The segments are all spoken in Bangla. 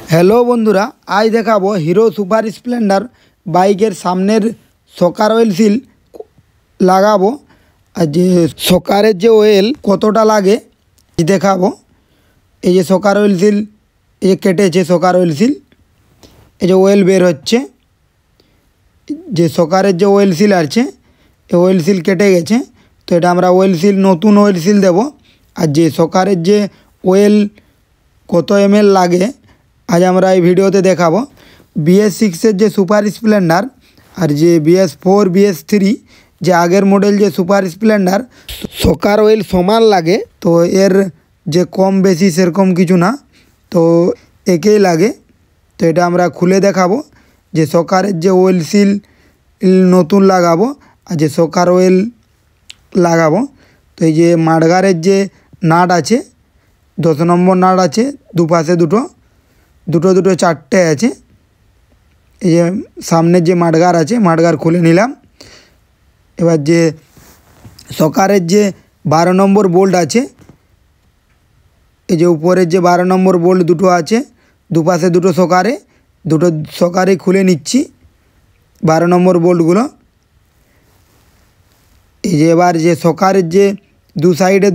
हेलो बंधुरा आज देखाबो हिरो सुपार स्प्लेंडार बाइकेर सामनेर शकार ओयल सिल लागाबो और जे शकारेर जे ओयल कतटा लागे देखाबो। এই যে শকার ওয়েল সিল এই যে কেটেছে শকার ওয়েল সিল এই যে ওয়েল বের হচ্ছে যে শকারের যে ওয়েল সিল আছে এই ওয়েল সিল কেটে গেছে তো এটা আমরা ওয়েল সিল নতুন ওয়েল সিল দেব। আর যে শকারের যে ওয়েল কত এমএল লাগে आज আমরা এই ভিডিওতে দেখাবো। BS6 এর যে সুপার স্প্লেন্ডার আর যে BS4 BS3 যে আগের মডেল যে সুপার স্প্লেন্ডার শকার ওয়েল সমান লাগে তো এর যে কম বেশি সেরকম কিছু না তো একই লাগে। তো এটা আমরা খুলে দেখাবো যে শকারের যে ওয়েল সিল নতুন লাগাবো আর যে শকার ওয়েল লাগাবো। তো এই যে মাডগারের যে নাট আছে 10 নম্বর নাট আছে দুপাশে দুটো দুটো দুটো চারটে আছে। এই যে সামনের যে মাডগার আছে মাডগার খুলে নিলাম। এবার যে শকারের যে 12 নম্বর বোল্ট আছে এই যে উপরের যে 12 নম্বর বোল্ট দুটো আছে দুপাশে দুটো শকারে খুলে নিচ্ছি 12 নম্বর বোল্টগুলো। এই যে এবার যে শকারের যে দু সাইডে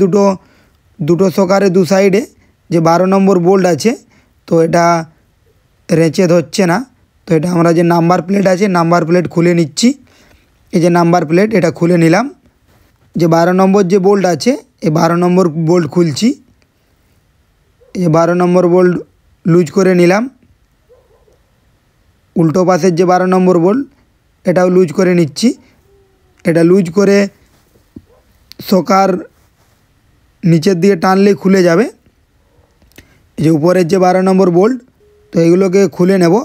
দুটো শকারে দু সাইডে যে 12 নম্বর বোল্ট আছে তো এটা রেঁচে ধরছে না তো এটা আমরা যে নাম্বার প্লেট আছে নাম্বার প্লেট খুলে নিচ্ছি। এই যে নাম্বার প্লেট এটা খুলে নিলাম। যে 12 নম্বর যে বোল্ট আছে এই 12 নম্বর বোল্ট খুলছি। এই 12 নম্বর বোল্ট লুজ করে নিলাম। উল্টো পাশের যে 12 নম্বর বোল্ট এটাও লুজ করে নিচ্ছি। এটা লুজ করে শকার নিচের দিকে টানলেই খুলে যাবে। এই যে উপরের যে 12 নম্বর বোল্ট তো এগুলোকে খুলে নেব।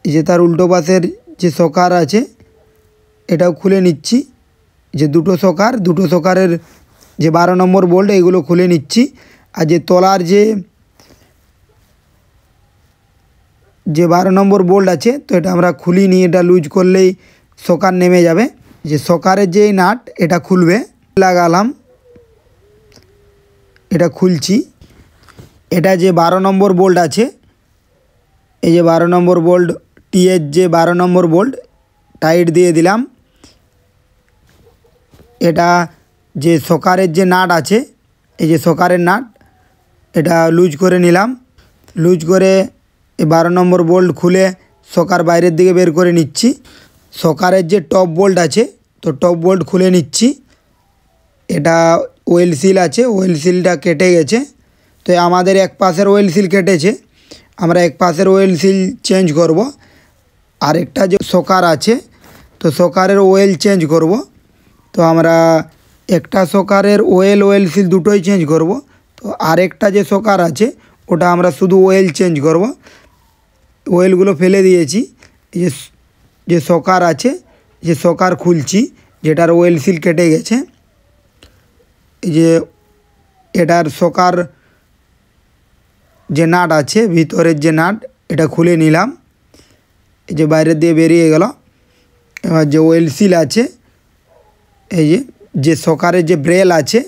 এই যে তার উল্টো পাশের যে শকার আছে এটাও খুলে নিচ্ছি। যে দুটো শকারের যে 12 নম্বর বোল্ট এগুলো খুলে নিচ্ছি। আর যে তলার যে 12 নম্বর বোল্ট আছে তো এটা আমরা খুলি নিয়ে এটা লুজ করলেই শকার নেমে যাবে। যে শকারের যে নাট এটা খুলবে লাগালাম এটা খুলছি। এটা যে 12 নম্বর বোল্ট আছে এই যে 12 নম্বর বোল্ট টিএর যে 12 নম্বর বোল্ট টাইট দিয়ে দিলাম। এটা যে শকারের যে নাট আছে এই যে শকারের নাট এটা লুজ করে নিলাম। লুজ করে এই 12 নম্বর বোল্ট খুলে শকার বাইরের দিকে বের করে নিচ্ছি। শকারের যে টপ বোল্ট আছে তো টপ বোল্ট খুলে নিচ্ছি। এটা ওয়েল সিল আছে ওয়েল সিলটা কেটে গেছে তো আমাদের এক পাশের ওয়েল সিল কেটেছে আমরা এক পাশের ওয়েল সিল চেঞ্জ করব। আরেকটা যে শকার আছে তো শকারের ওয়েল চেঞ্জ করব। তো আমরা একটা শকারের ওয়েল সিল দুটোই চেঞ্জ করব। তো আরেকটা যে শকার আছে ওটা আমরা শুধু ওয়েল চেঞ্জ করব। ওয়েলগুলো ফেলে দিয়েছি। এই যে শকার আছে যে শকার খুলছি যেটার ওয়েল সিল কেটে গেছে। এই যে এটার শকার যে নাট আছে ভিতরের যে নাট এটা খুলে নিলাম। এই যে বাইরে দিয়ে বেরিয়ে গেল। এবার যে ওয়েল সিল আছে এই যে শকারের যে ব্রেল আছে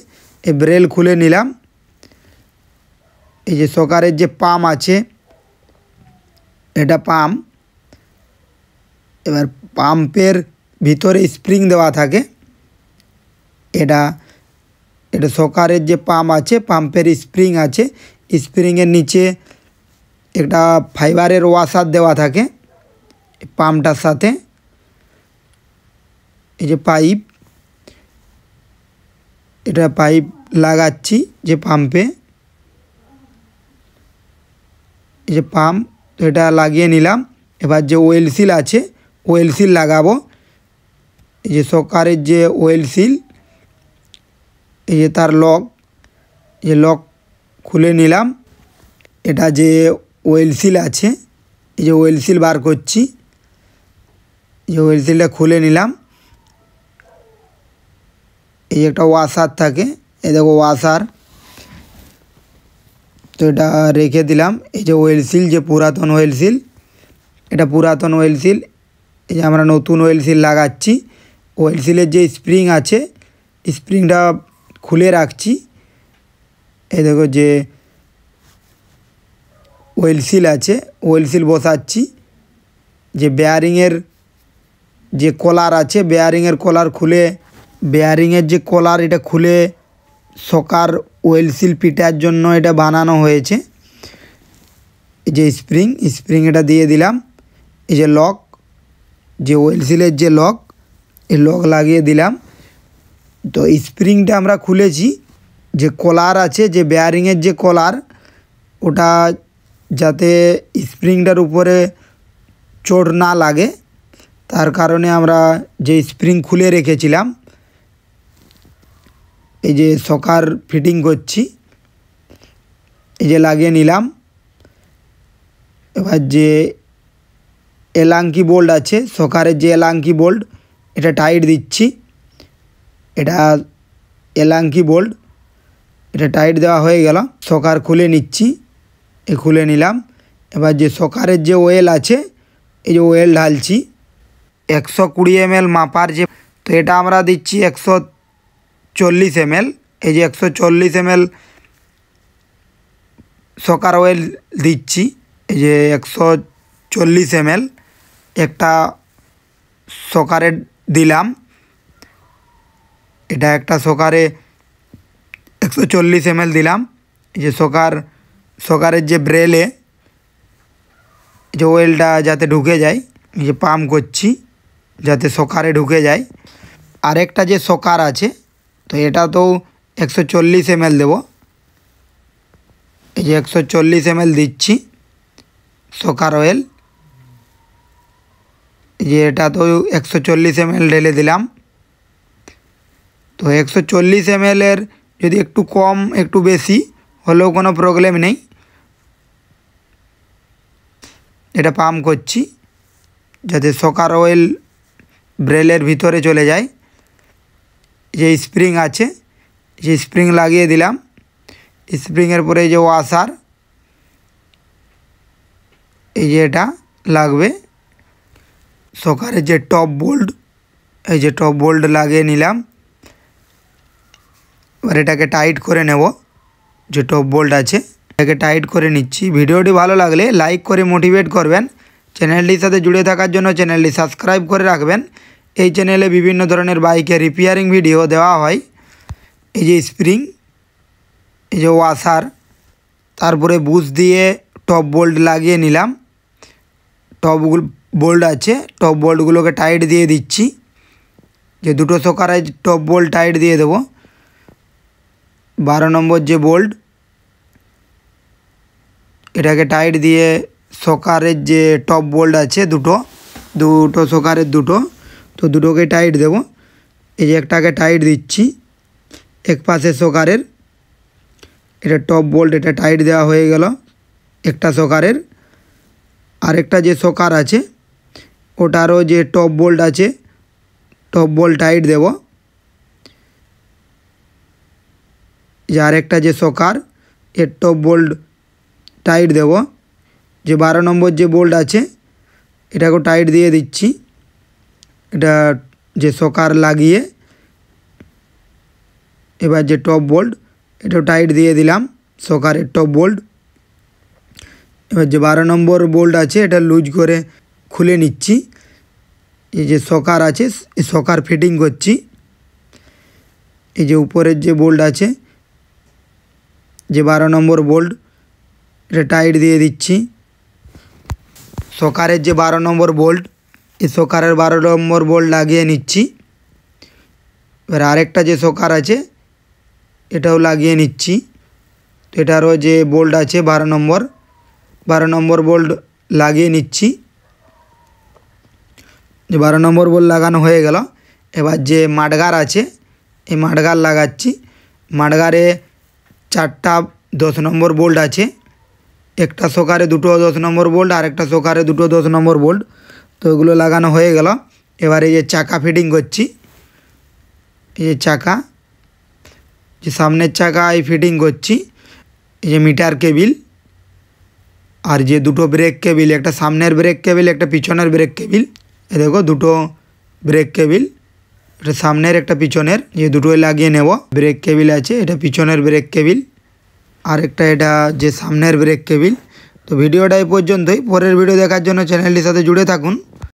এই ব্রেল খুলে নিলাম। এই যে শকারের যে পাম আছে এটা পাম্প। এবার পাম্পের ভিতরে স্প্রিং দেওয়া থাকে এটা শকারের যে পাম্প আছে পাম্পের স্প্রিং আছে স্প্রিংয়ের নিচে একটা ফাইবারের ওয়াশার দেওয়া থাকে পাম্পটার সাথে। এই যে পাইপ এটা পাইপ লাগাচ্ছি যে পাম্পে এই যে পাম্প তো এটা লাগিয়ে নিলাম। এবার যে ওয়েল সিল আছে ওয়েল সিল লাগাবো। এই যে শকারের যে ওয়েল সিল এই যে তার লক খুলে নিলাম। এটা যে ওয়েল সিল আছে এই যে ওয়েল সিল বার করছি। এই যে ওয়েল সিলটা খুলে নিলাম। এই যে একটা ওয়াশার থাকে এই দেখো ওয়াশার তো এটা রেখে দিলাম। এই যে ওয়েল সিল যে পুরাতন ওয়েল সিল এটা পুরাতন ওয়েল সিল। এই যে আমরা নতুন ওয়েল সিল লাগাচ্ছি। ওয়েল সিলের যে স্প্রিং আছে স্প্রিংটা খুলে রাখছি। এই দেখো যে ওয়েল সিল আছে, ওয়েল সিল বসাচ্ছি। যে বেয়ারিংয়ের যে কলার আছে, বেয়ারিংয়ের কলার খুলে, বেয়ারিংয়ের যে কলার এটা খুলে শকার ওয়েল সিল পিটার জন্য এটা বানানো হয়েছে। এই যে স্প্রিং এটা দিয়ে দিলাম। এই যে লক, যে ওয়েল সিলের যে লক, এই লক লাগিয়ে দিলাম। তো স্প্রিংটা আমরা খুলেছি। যে কলার আছে, যে বেয়ারিংয়ের যে কলার, ওটা যাতে স্প্রিংটার উপরে চোট না লাগে তার কারণে আমরা যে স্প্রিং খুলে রেখেছিলাম, এই যে শকার ফিটিং করছি। এই যে লাগিয়ে নিলাম। এবার যে এলাঙ্কি বোল্ট আছে, শকারের যে এলাঙ্কি বোল্ট, এটা টাইট দিচ্ছি। এটা এলাঙ্কি বোল্ট, এটা টাইট দেওয়া হয়ে গেল। শকার খুলে নিচ্ছি, খুলে নিলাম। এবার যে শকারের যে ওয়েল আছে, এই যে ওয়েল ঢালছি 120 ml মাপার যে, তো এটা আমরা দিচ্ছি 140 ml। এই যে 140 ml শকার ওয়েল দিচ্ছি। এই যে 140 ml একটা শকারে দিলাম। এটা একটা শকারে 140 ml দিলাম। এই যে শকারের যে ব্রেলে যে ওয়েলটা যাতে ঢুকে যায়, এই যে পাম্প করছি যাতে শকারে ঢুকে যায়। আরেকটা যে শকার আছে, তো এটা তো 140 ml দেব। এই যে 140 ml দিচ্ছি শকার অয়েল। এই যে এটা তো 140 ml ঢেলে দিলাম। তো 140 ml এর যদি একটু কম একটু বেশি হলেও কোনো প্রবলেম নেই। এটা পাম্প করছি যাতে শকার অয়েল ব্রেলের ভিতরে চলে যায়। যে স্প্রিং আছে, যে স্প্রিং লাগিয়ে দিলাম। স্প্রিংয়ের পরে যে ওয়াশার, এই যে এটা লাগবে। শকারের যে টপ বোল্ট, এই যে টপ বোল্ট লাগিয়ে নিলাম। এবার এটাকে টাইট করে নেব। যে টপ বোল্ট আছে এটাকে টাইট করে নিচ্ছি। ভিডিওটি ভালো লাগলে লাইক করে মোটিভেট করবেন। চ্যানেলটির সাথে জুড়ে থাকার জন্য চ্যানেলটি সাবস্ক্রাইব করে রাখবেন। এই চ্যানেলে বিভিন্ন ধরনের বাইকের রিপেয়ারিং ভিডিও দেওয়া হয়। এই যে স্প্রিং, এই যে ওয়াশার, তারপরে বুশ দিয়ে টপ বোল্ট লাগিয়ে নিলাম। টপ বোল্ট আছে, টপ বোল্টগুলোকে টাইট দিয়ে দিচ্ছি। যে দুটো শকারে টপ বোল্ট টাইট দিয়ে দেবো। 12 নম্বর যে বোল্ট, এটাকে টাইট দিয়ে শকারের যে টপ বোল্ট আছে দুটো শকারের দুটো, তো দুটোকে টাইট দেব। এই যে একটাকে টাইট দিচ্ছি এক পাশে শকারের। এটা টপ বোল্ট, এটা টাইট দেওয়া হয়ে গেল একটা শকারের। আরেকটা যে শকার আছে ওটারও যে টপ বোল্ট আছে, টপ বোল্ট টাইট দেব। যে আরেকটা যে শকার, এর টপ বোল্ট টাইট দেব। যে 12 নম্বর যে বোল্ট আছে এটাকেও টাইট দিয়ে দিচ্ছি। এটা যে শকার লাগিয়ে, এবার যে টপ বোল্ট এটাও টাইট দিয়ে দিলাম শকারের টপ বোল্ট। এবার যে 12 নম্বর বোল্ট আছে এটা লুজ করে খুলে নিচ্ছি। এই যে শকার আছে, এই শকার ফিটিং করছি। এই যে উপরের যে বোল্ট আছে, যে 12 নম্বর বোল্ট, এটা টাইট দিয়ে দিচ্ছি। শকারের যে 12 নম্বর বোল্ট, এই শকারের 12 নম্বর বোল্ট লাগিয়ে নিচ্ছি। এবার আরেকটা যে শকার আছে এটাও লাগিয়ে নিচ্ছি। তো এটারও যে বোল্ট আছে 12 নম্বর বোল্ট লাগিয়ে নিচ্ছি। যে 12 নম্বর বোল্ট লাগানো হয়ে গেল। এবার যে মাডগার আছে, এই মাডগার লাগাচ্ছি। মাডগারে 4টা 10 নম্বর বোল্ট আছে। একটা শকারে দুটো 10 নম্বর বোল্ট, আর একটা শকারে দুটো 10 নম্বর বোল্ট। তো এগুলো লাগানো হয়ে গেল। এবার এই যে চাকা ফিটিং করছি। এই যে চাকা, যে সামনের চাকা এই ফিটিং করছি। এই যে মিটার কেবিল, আর যে দুটো ব্রেক কেবিল, একটা সামনের ব্রেক কেবিল, একটা পিছনের ব্রেক কেবিল। এ দেখো দুটো ব্রেক কেবিল, এটা সামনের একটা পিছনের, যে দুটোই লাগিয়ে নেব। ব্রেক কেবিল আছে, এটা পিছনের ব্রেক কেবিল। আর একটা এটা যে সামনের ব্রেক কেবিল, তো ভিডিওটা এই পর্যন্তই। পরের ভিডিও দেখার জন্য চ্যানেলটির সাথে জুড়ে থাকুন।